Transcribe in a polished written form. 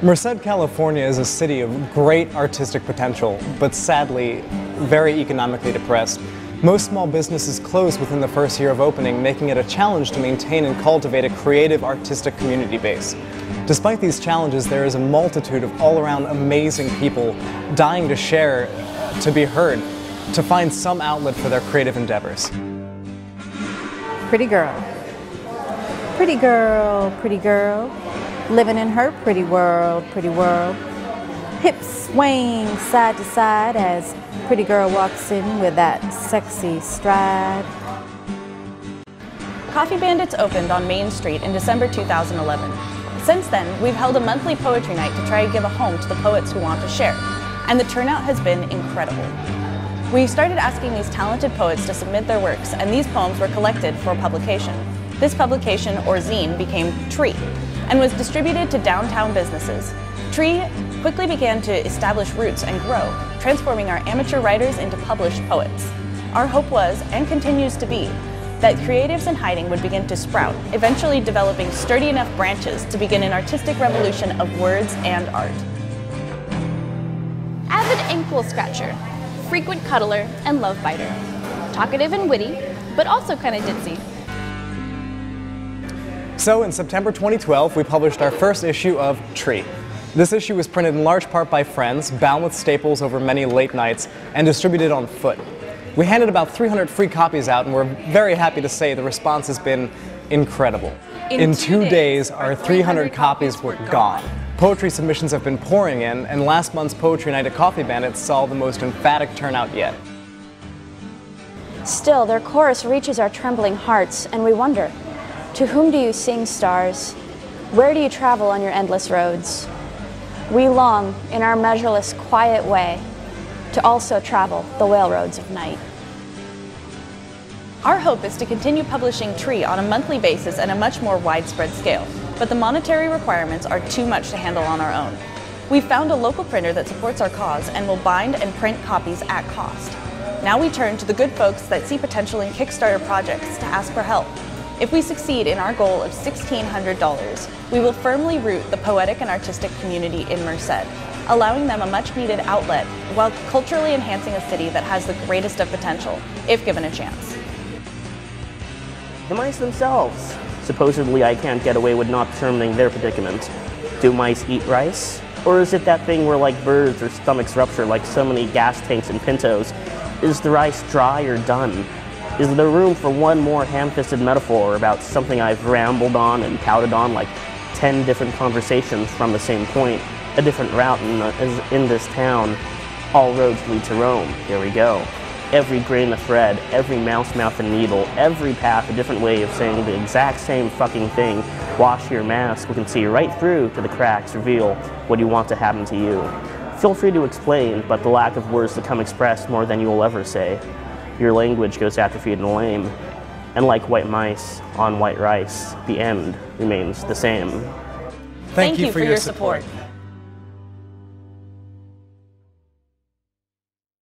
Merced, California is a city of great artistic potential, but sadly, very economically depressed. Most small businesses close within the first year of opening, making it a challenge to maintain and cultivate a creative artistic community base. Despite these challenges, there is a multitude of all-around amazing people dying to share, to be heard, to find some outlet for their creative endeavors. Pretty girl. Pretty girl, pretty girl. Living in her pretty world, pretty world. Hips swaying side to side as pretty girl walks in with that sexy stride. Coffee Bandits opened on Main Street in December 2011. Since then, we've held a monthly poetry night to try and give a home to the poets who want to share, and the turnout has been incredible. We started asking these talented poets to submit their works, and these poems were collected for publication. This publication, or zine, became Tree, and was distributed to downtown businesses. Tree quickly began to establish roots and grow, transforming our amateur writers into published poets. Our hope was, and continues to be, that creatives in hiding would begin to sprout, eventually developing sturdy enough branches to begin an artistic revolution of words and art. Avid ankle scratcher, frequent cuddler, and love biter. Talkative and witty, but also kind of ditzy. So in September 2012, we published our first issue of Tree. This issue was printed in large part by friends, bound with staples over many late nights, and distributed on foot. We handed about 300 free copies out, and we're very happy to say the response has been incredible. In 2 days, our 300 copies were gone. Poetry submissions have been pouring in, and last month's poetry night at Coffee Bandits saw the most emphatic turnout yet. Still, their chorus reaches our trembling hearts, and we wonder, to whom do you sing, stars? Where do you travel on your endless roads? We long, in our measureless, quiet way, to also travel the railroads of night. Our hope is to continue publishing Tree on a monthly basis and a much more widespread scale, but the monetary requirements are too much to handle on our own. We've found a local printer that supports our cause and will bind and print copies at cost. Now we turn to the good folks that see potential in Kickstarter projects to ask for help. If we succeed in our goal of $1,600, we will firmly root the poetic and artistic community in Merced, allowing them a much-needed outlet while culturally enhancing a city that has the greatest of potential, if given a chance. The mice themselves. Supposedly I can't get away with not determining their predicament. Do mice eat rice? Or is it that thing where, like birds, their stomachs rupture like so many gas tanks and Pintos? Is the rice dry or done? Is there room for one more ham-fisted metaphor about something I've rambled on and touted on like 10 different conversations from the same point, a different route in this town? All roads lead to Rome. Here we go. Every grain of thread, every mouse mouth and needle, every path a different way of saying the exact same fucking thing. Wash your mask, we can see right through to the cracks, reveal what you want to happen to you. Feel free to explain, but the lack of words to come express more than you will ever say. Your language goes atrophied and lame, and like white mice on white rice, the end remains the same. Thank you for your support.